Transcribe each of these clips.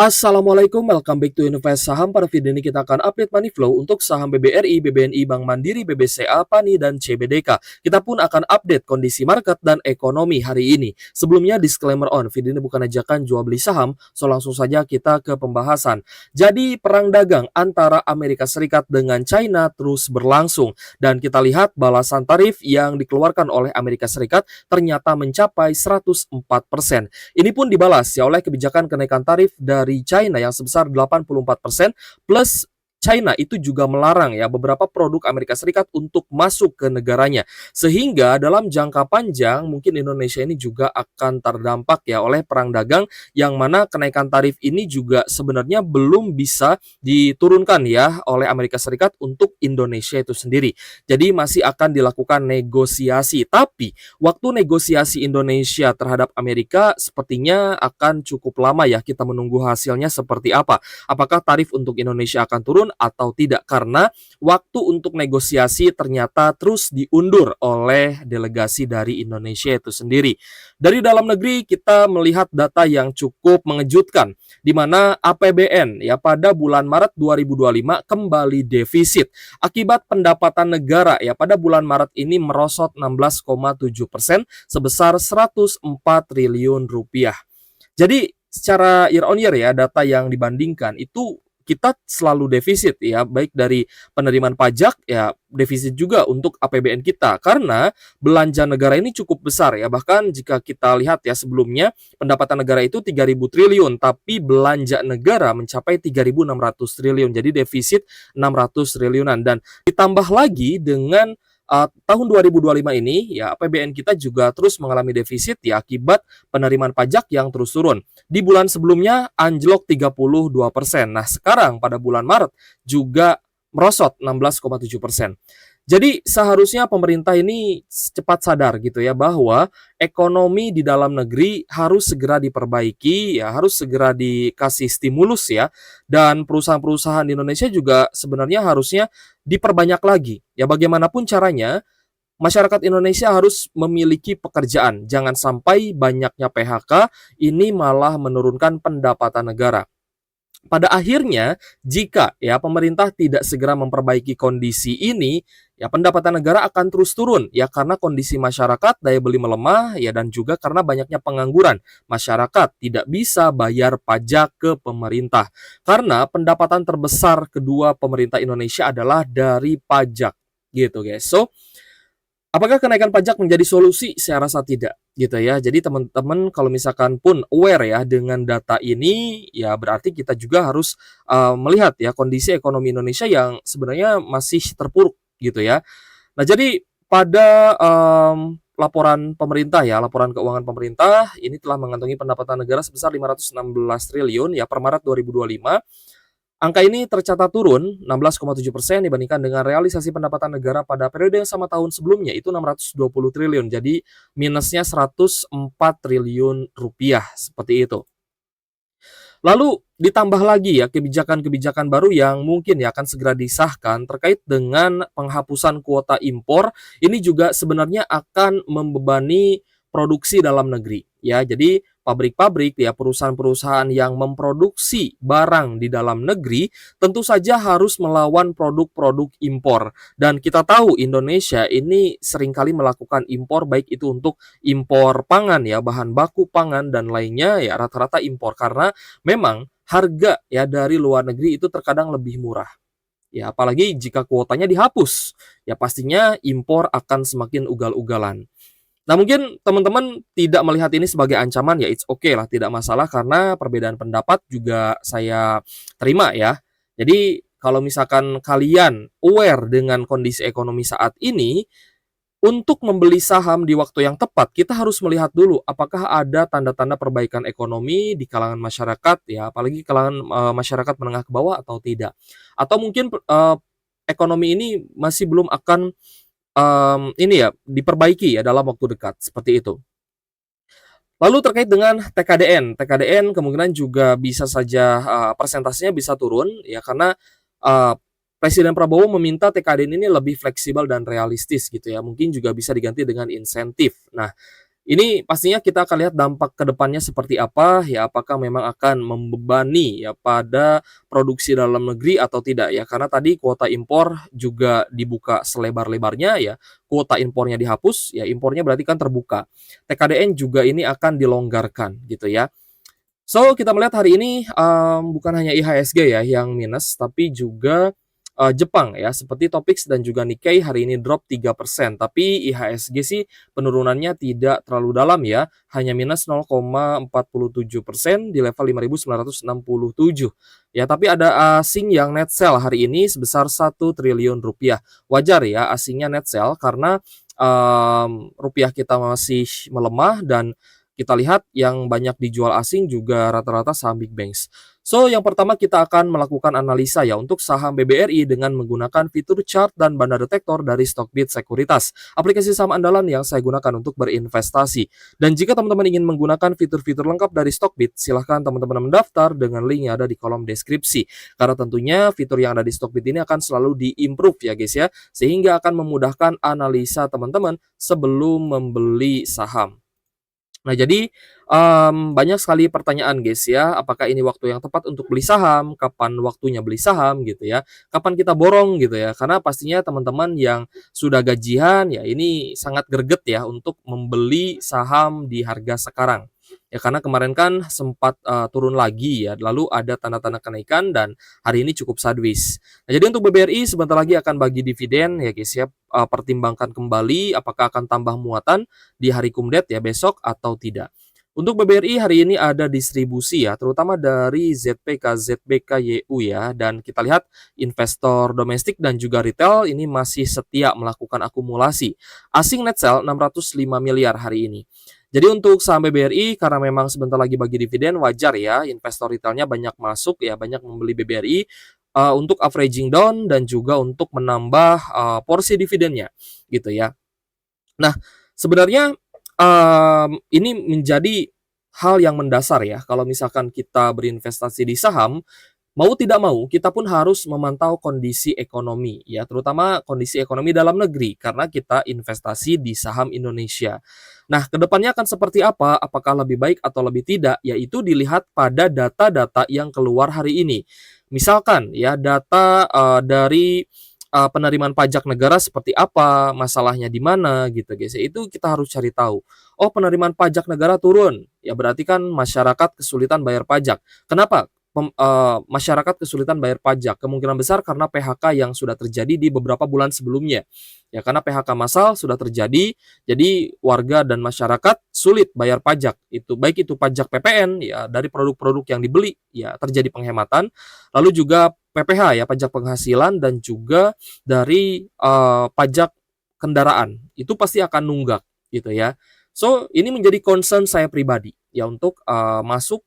Assalamualaikum, welcome back to Invest Saham. Pada video ini kita akan update money flow untuk saham BBRI, BBNI, Bank Mandiri, BBCA, PANI, dan CBDK. Kita pun akan update kondisi market dan ekonomi hari ini. Sebelumnya disclaimer on, video ini bukan ajakan jual beli saham, so langsung saja kita ke pembahasan. Jadi perang dagang antara Amerika Serikat dengan China terus berlangsung. Dan kita lihat balasan tarif yang dikeluarkan oleh Amerika Serikat ternyata mencapai 104%. Ini pun dibalas ya oleh kebijakan kenaikan tarif dari China yang sebesar 84% plus China itu juga melarang ya beberapa produk Amerika Serikat untuk masuk ke negaranya. Sehingga dalam jangka panjang mungkin Indonesia ini juga akan terdampak ya oleh perang dagang yang mana kenaikan tarif ini juga sebenarnya belum bisa diturunkan ya oleh Amerika Serikat untuk Indonesia itu sendiri. Jadi masih akan dilakukan negosiasi. Tapi waktu negosiasi Indonesia terhadap Amerika sepertinya akan cukup lama ya, kita menunggu hasilnya seperti apa. Apakah tarif untuk Indonesia akan turun atau tidak, karena waktu untuk negosiasi ternyata terus diundur oleh delegasi dari Indonesia itu sendiri. Dari dalam negeri kita melihat data yang cukup mengejutkan, di mana APBN ya pada bulan Maret 2025 kembali defisit akibat pendapatan negara ya pada bulan Maret ini merosot 16,7% sebesar 104 triliun rupiah. Jadi secara year on year ya data yang dibandingkan itu kita selalu defisit ya, baik dari penerimaan pajak ya defisit juga untuk APBN kita karena belanja negara ini cukup besar ya. Bahkan jika kita lihat ya sebelumnya pendapatan negara itu 3.000 triliun tapi belanja negara mencapai 3.600 triliun. Jadi defisit 600 triliunan dan ditambah lagi dengan tahun 2025 ini ya APBN kita juga terus mengalami defisit ya akibat penerimaan pajak yang terus turun. Di bulan sebelumnya anjlok 32%. Nah, sekarang pada bulan Maret juga merosot 16,7%. Jadi seharusnya pemerintah ini cepat sadar gitu ya bahwa ekonomi di dalam negeri harus segera diperbaiki ya, harus segera dikasih stimulus ya. Dan perusahaan-perusahaan di Indonesia juga sebenarnya harusnya diperbanyak lagi. Ya bagaimanapun caranya masyarakat Indonesia harus memiliki pekerjaan. Jangan sampai banyaknya PHK ini malah menurunkan pendapatan negara. Pada akhirnya, jika ya pemerintah tidak segera memperbaiki kondisi ini, ya pendapatan negara akan terus turun ya karena kondisi masyarakat daya beli melemah ya dan juga karena banyaknya pengangguran. Masyarakat tidak bisa bayar pajak ke pemerintah. Karena pendapatan terbesar kedua pemerintah Indonesia adalah dari pajak gitu guys. So, apakah kenaikan pajak menjadi solusi? Saya rasa tidak, gitu ya. Jadi teman-teman kalau misalkan pun aware ya dengan data ini, ya berarti kita juga harus melihat ya kondisi ekonomi Indonesia yang sebenarnya masih terpuruk, gitu ya. Nah, jadi pada laporan pemerintah ya, laporan keuangan pemerintah ini telah mengantongi pendapatan negara sebesar 516 triliun ya per Maret 2025. Angka ini tercatat turun 16,7% dibandingkan dengan realisasi pendapatan negara pada periode yang sama tahun sebelumnya, itu 620 triliun. Jadi minusnya 104 triliun rupiah, seperti itu. Lalu ditambah lagi ya kebijakan-kebijakan baru yang mungkin ya akan segera disahkan terkait dengan penghapusan kuota impor. Ini juga sebenarnya akan membebani produksi dalam negeri ya. Jadi pabrik-pabrik ya perusahaan-perusahaan yang memproduksi barang di dalam negeri tentu saja harus melawan produk-produk impor. Dan kita tahu Indonesia ini seringkali melakukan impor baik itu untuk impor pangan ya, bahan baku pangan dan lainnya ya rata-rata impor karena memang harga ya dari luar negeri itu terkadang lebih murah. Ya, apalagi jika kuotanya dihapus, ya pastinya impor akan semakin ugal-ugalan. Nah, mungkin teman-teman tidak melihat ini sebagai ancaman, ya it's okay lah, tidak masalah karena perbedaan pendapat juga saya terima ya. Jadi, kalau misalkan kalian aware dengan kondisi ekonomi saat ini, untuk membeli saham di waktu yang tepat, kita harus melihat dulu apakah ada tanda-tanda perbaikan ekonomi di kalangan masyarakat ya, apalagi kalangan masyarakat menengah ke bawah atau tidak. Atau mungkin ekonomi ini masih belum akan ini ya diperbaiki ya dalam waktu dekat, seperti itu. Lalu terkait dengan TKDN, TKDN kemungkinan juga bisa saja persentasenya bisa turun ya karena uh, Presiden Prabowo meminta TKDN ini lebih fleksibel dan realistis gitu ya. Mungkin juga bisa diganti dengan insentif. Nah, Ini pastinya kita akan lihat dampak ke depannya seperti apa ya, apakah memang akan membebani ya pada produksi dalam negeri atau tidak ya. Karena tadi kuota impor juga dibuka selebar-lebarnya ya, kuota impornya dihapus, ya impornya berarti kan terbuka. TKDN juga ini akan dilonggarkan gitu ya. So, kita melihat hari ini, bukan hanya IHSG ya yang minus, tapi juga, Jepang ya, seperti Topix dan juga Nikkei hari ini drop 3%, tapi IHSG sih penurunannya tidak terlalu dalam ya, hanya minus 0,47% di level 5.967. Ya, tapi ada asing yang net sell hari ini sebesar 1 triliun rupiah. Wajar ya asingnya net sell karena, rupiah kita masih melemah dan kita lihat yang banyak dijual asing juga rata-rata saham big banks. So, yang pertama kita akan melakukan analisa ya untuk saham BBRI dengan menggunakan fitur chart dan banda detektor dari Stockbit Sekuritas, aplikasi saham andalan yang saya gunakan untuk berinvestasi. Dan jika teman-teman ingin menggunakan fitur-fitur lengkap dari Stockbit, silahkan teman-teman mendaftar dengan link yang ada di kolom deskripsi. Karena tentunya fitur yang ada di Stockbit ini akan selalu di-improve ya guys ya, sehingga akan memudahkan analisa teman-teman sebelum membeli saham. Nah, jadi, banyak sekali pertanyaan guys ya, apakah ini waktu yang tepat untuk beli saham, kapan waktunya beli saham gitu ya, kapan kita borong gitu ya. Karena pastinya teman-teman yang sudah gajian ya ini sangat greget ya untuk membeli saham di harga sekarang. Ya karena kemarin kan sempat, turun lagi ya, lalu ada tanda-tanda kenaikan dan hari ini cukup sideways. Nah, jadi untuk BBRI sebentar lagi akan bagi dividen ya guys ya, pertimbangkan kembali apakah akan tambah muatan di hari Kumdet ya besok atau tidak. Untuk BBRI hari ini ada distribusi ya, terutama dari ZPK, ZBKYU ya, dan kita lihat investor domestik dan juga retail ini masih setia melakukan akumulasi. Asing net sell 605 miliar hari ini. Jadi untuk saham BBRI karena memang sebentar lagi bagi dividen wajar ya, investor retailnya banyak masuk ya, banyak membeli BBRI untuk averaging down dan juga untuk menambah porsi dividennya gitu ya. Nah, sebenarnya, ini menjadi hal yang mendasar ya, kalau misalkan kita berinvestasi di saham, mau tidak mau kita pun harus memantau kondisi ekonomi ya, terutama kondisi ekonomi dalam negeri karena kita investasi di saham Indonesia. Nah, kedepannya akan seperti apa? Apakah lebih baik atau lebih tidak? Yaitu dilihat pada data-data yang keluar hari ini. Misalkan ya data, dari penerimaan pajak negara seperti apa, masalahnya di mana gitu guys ya, itu kita harus cari tahu. Oh, penerimaan pajak negara turun, ya berarti kan masyarakat kesulitan bayar pajak. Kenapa? Masyarakat kesulitan bayar pajak, kemungkinan besar karena PHK yang sudah terjadi di beberapa bulan sebelumnya. Ya karena PHK massal sudah terjadi, jadi warga dan masyarakat sulit bayar pajak. Itu baik itu pajak PPN ya dari produk-produk yang dibeli, ya terjadi penghematan. Lalu juga PPH ya, pajak penghasilan dan juga dari pajak kendaraan. Itu pasti akan nunggak gitu ya. So, ini menjadi concern saya pribadi ya untuk masuk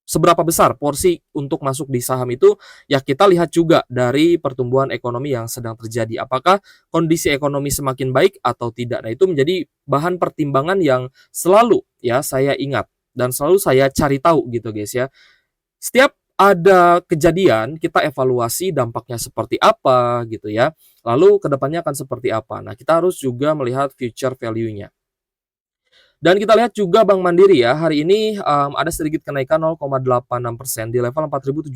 seberapa besar porsi untuk masuk di saham itu, ya kita lihat juga dari pertumbuhan ekonomi yang sedang terjadi. Apakah kondisi ekonomi semakin baik atau tidak? Nah, itu menjadi bahan pertimbangan yang selalu ya saya ingat dan selalu saya cari tahu gitu guys ya. Setiap ada kejadian, kita evaluasi dampaknya seperti apa gitu ya. Lalu kedepannya akan seperti apa. Nah, kita harus juga melihat future value-nya. Dan kita lihat juga Bank Mandiri ya, hari ini ada sedikit kenaikan 0,86% di level 4.710,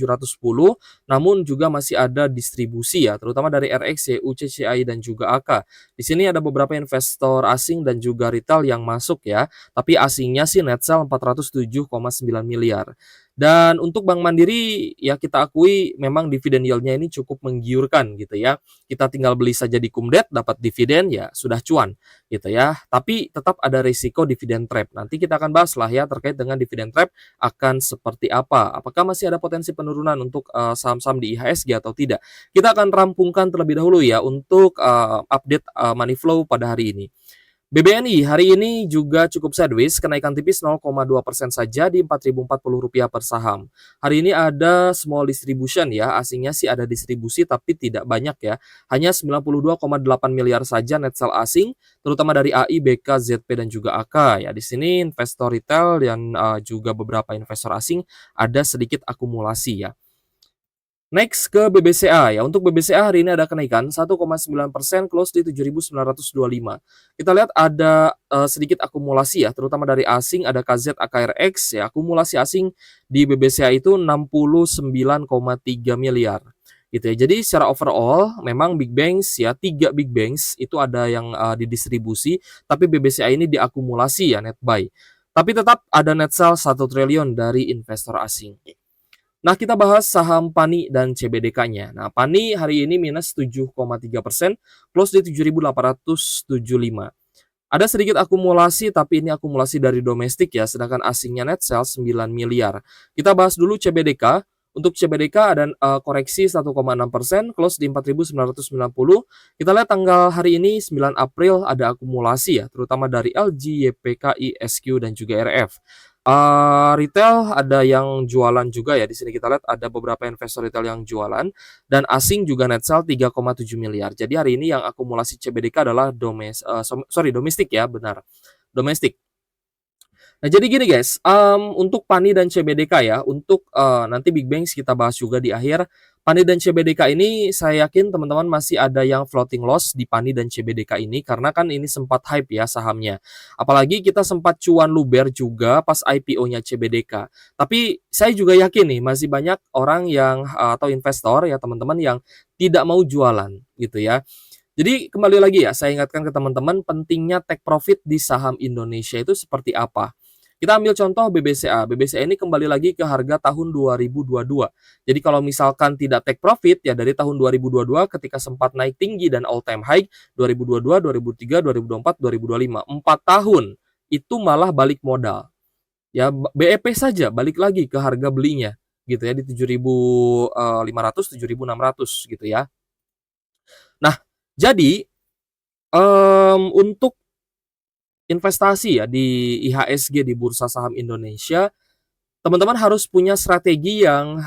namun juga masih ada distribusi ya, terutama dari RX, CCI dan juga AK. Di sini ada beberapa investor asing dan juga retail yang masuk ya, tapi asingnya sih net sell 407,9 miliar. Dan untuk Bank Mandiri ya kita akui memang dividen yield-nya ini cukup menggiurkan gitu ya. Kita tinggal beli saja di Kumdet dapat dividen ya sudah cuan gitu ya. Tapi tetap ada risiko dividen trap. Nanti kita akan bahas lah ya terkait dengan dividen trap akan seperti apa. Apakah masih ada potensi penurunan untuk saham-saham di IHSG atau tidak? Kita akan rampungkan terlebih dahulu ya untuk update money flow pada hari ini. BBNI hari ini juga cukup sideways, kenaikan tipis 0,2% saja di Rp4.040 per saham. Hari ini ada small distribution ya, asingnya sih ada distribusi tapi tidak banyak ya. Hanya 92,8 miliar saja net sell asing, terutama dari AI, BK, ZP dan juga AK ya. Di sini investor retail dan juga beberapa investor asing ada sedikit akumulasi ya. Next ke BBCA ya. Untuk BBCA hari ini ada kenaikan 1,9% close di 7.925. Kita lihat ada sedikit akumulasi ya, terutama dari asing ada KZ AKRX ya. Akumulasi asing di BBCA itu 69,3 miliar gitu ya. Jadi secara overall memang big banks ya, 3 big banks itu ada yang didistribusi, tapi BBCA ini diakumulasi ya net buy. Tapi tetap ada net sell 1 triliun dari investor asing. Nah, kita bahas saham PANI dan CBDK-nya. Nah, PANI hari ini minus 7,3%, close di 7.875. Ada sedikit akumulasi, tapi ini akumulasi dari domestik ya, sedangkan asingnya net sell 9 miliar. Kita bahas dulu CBDK. Untuk CBDK ada koreksi 1,6%, close di 4.990. Kita lihat tanggal hari ini 9 April ada akumulasi ya, terutama dari LG, YPKI, SQ, dan juga RF. Retail ada yang jualan juga ya. Di sini kita lihat ada beberapa investor retail yang jualan dan asing juga net sell 3,7 miliar. Jadi hari ini yang akumulasi CBDK adalah domestik ya, benar. Domestik. Nah, jadi gini guys, untuk PANI dan CBDK ya, untuk nanti big banks kita bahas juga di akhir. PANI dan CBDK ini saya yakin teman-teman masih ada yang floating loss di PANI dan CBDK ini karena kan ini sempat hype ya sahamnya. Apalagi kita sempat cuan luber juga pas IPO-nya CBDK. Tapi saya juga yakin nih masih banyak orang yang atau investor ya teman-teman yang tidak mau jualan gitu ya. Jadi kembali lagi ya, saya ingatkan ke teman-teman pentingnya take profit di saham Indonesia itu seperti apa. Kita ambil contoh BBCA. BBCA ini kembali lagi ke harga tahun 2022. Jadi kalau misalkan tidak take profit ya dari tahun 2022 ketika sempat naik tinggi dan all time high 2022, 2023, 2024, 2025. 4 tahun itu malah balik modal. Ya BEP saja balik lagi ke harga belinya gitu ya di 7.500, 7.600 gitu ya. Nah, jadi untuk investasi ya di IHSG di Bursa Saham Indonesia, teman-teman harus punya strategi yang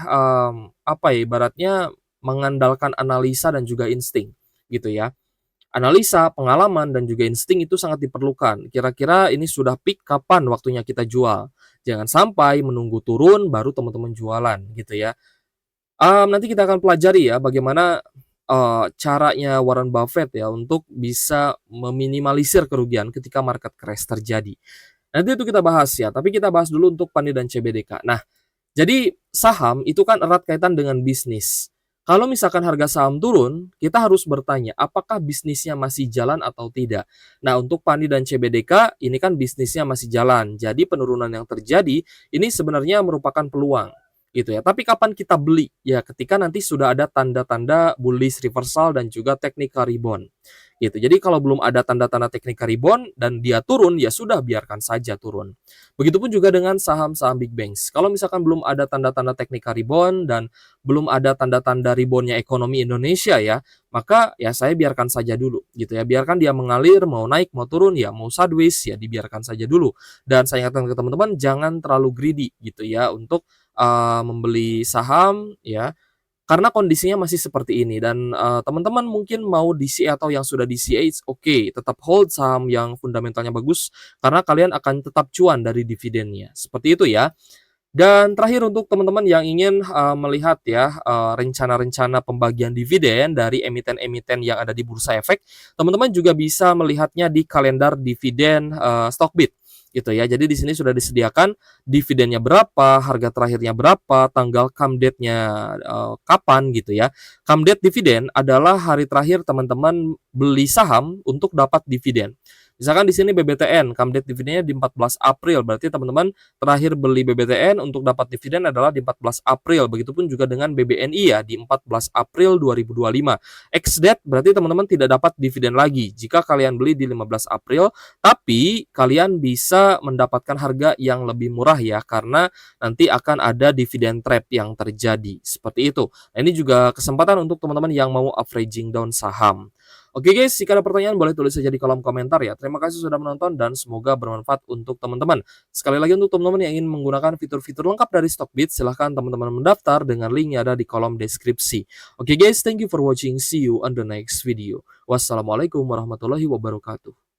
apa ya ibaratnya mengandalkan analisa dan juga insting gitu ya. Analisa, pengalaman dan juga insting itu sangat diperlukan. Kira-kira ini sudah peak kapan waktunya kita jual. Jangan sampai menunggu turun baru teman-teman jualan gitu ya. Nanti kita akan pelajari ya bagaimana caranya Warren Buffett ya untuk bisa meminimalisir kerugian ketika market crash terjadi. Nanti itu kita bahas ya, tapi kita bahas dulu untuk PANI dan CBDK. Nah, jadi saham itu kan erat kaitan dengan bisnis. Kalau misalkan harga saham turun, kita harus bertanya apakah bisnisnya masih jalan atau tidak. Nah, untuk PANI dan CBDK ini kan bisnisnya masih jalan. Jadi penurunan yang terjadi ini sebenarnya merupakan peluang gitu ya. Tapi kapan kita beli? Ya ketika nanti sudah ada tanda-tanda bullish reversal dan juga technical rebound. Gitu. Jadi kalau belum ada tanda-tanda technical rebound dan dia turun, ya sudah biarkan saja turun. Begitupun juga dengan saham-saham big banks. Kalau misalkan belum ada tanda-tanda technical rebound dan belum ada tanda-tanda reboundnya ekonomi Indonesia ya, maka ya saya biarkan saja dulu gitu ya. Biarkan dia mengalir, mau naik, mau turun ya, mau sideways ya dibiarkan saja dulu. Dan saya ingatkan ke teman-teman jangan terlalu greedy gitu ya untuk membeli saham ya karena kondisinya masih seperti ini dan teman-teman mungkin mau DCA atau yang sudah DCA it's okay, tetap hold saham yang fundamentalnya bagus karena kalian akan tetap cuan dari dividennya. Seperti itu ya. Dan terakhir untuk teman-teman yang ingin melihat ya rencana-rencana pembagian dividen dari emiten-emiten yang ada di Bursa Efek, teman-teman juga bisa melihatnya di kalender dividen Stockbit gitu ya. Jadi di sini sudah disediakan dividennya berapa, harga terakhirnya berapa, tanggal come date-nya kapan gitu ya. Come date dividen adalah hari terakhir teman-teman beli saham untuk dapat dividen. Misalkan di sini BBTN, come date dividennya di 14 April, berarti teman-teman terakhir beli BBTN untuk dapat dividen adalah di 14 April. Begitupun juga dengan BBNI ya di 14 April 2025. Ex-date berarti teman-teman tidak dapat dividen lagi jika kalian beli di 15 April, tapi kalian bisa mendapatkan harga yang lebih murah ya karena nanti akan ada dividen trap yang terjadi. Seperti itu. Nah, ini juga kesempatan untuk teman-teman yang mau averaging down saham. Oke guys, jika ada pertanyaan boleh tulis saja di kolom komentar ya. Terima kasih sudah menonton dan semoga bermanfaat untuk teman-teman. Sekali lagi untuk teman-teman yang ingin menggunakan fitur-fitur lengkap dari Stockbit, silahkan teman-teman mendaftar dengan link yang ada di kolom deskripsi. Oke guys, thank you for watching. See you on the next video. Wassalamualaikum warahmatullahi wabarakatuh.